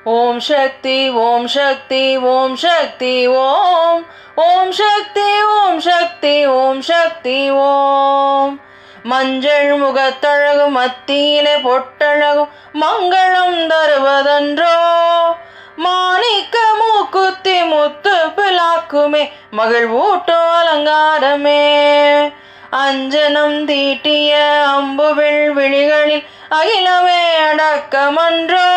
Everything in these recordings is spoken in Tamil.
ஓம் சக்தி ஓம் சக்தி ஓம் சக்தி ஓம் ஓம் சக்தி ஓம் சக்தி ஓம் சக்தி ஓம். மஞ்சள் முகத்தழகு மத்தியிலே பொட்டழகு மங்களம் தருவதன்றோ, மாணிக்க மூக்குத்தி முத்து பிளாக்குமே மகிழ்வூட்டோ அலங்காரமே. அஞ்சனம் தீட்டிய அம்புவில் விழிகளில் அகிலமே அடக்கமன்றோ,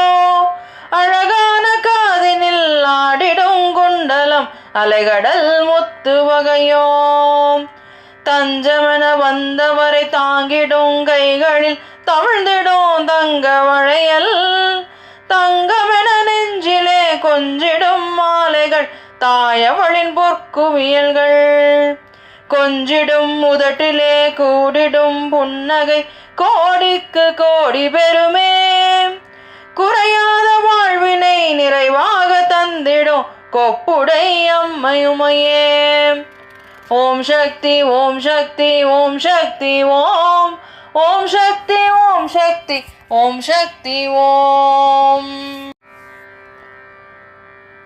அழகான காதினில் ஆடிடும் குண்டலம் அலைகடல் முத்து வகையோம். தஞ்சமென வந்தவரை தாங்கிடும் கைகளில் தவிழ்ந்திடும் தங்க வளையல், தங்கமென நெஞ்சிலே கொஞ்சிடும் மாலைகள் தாயவளின் பொற்குவியல்கள். கொஞ்சிடும் உதட்டிலே கூடிடும் புன்னகை கோடிக்கு கோடி பெருமே, குறையாத வாழ்வினை நிறைவாக தந்திடும் கொப்புடை அம்மையுமையே. ஓம் சக்தி ஓம் சக்தி ஓம் சக்தி ஓம் ஓம் சக்தி ஓம் சக்தி ஓம் சக்தி ஓம்.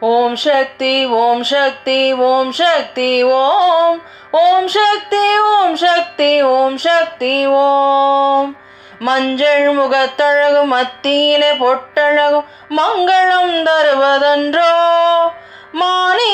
ஓம் சக்தி ஓம் சக்தி ஓம் சக்தி ஓம் ஓம் சக்தி ஓம் சக்தி ஓம் சக்தி ஓம். மஞ்சள் முகத்தழகு மத்தியிலே பொட்டழகு மங்களம் தருவதன்றோ, மாணிக்க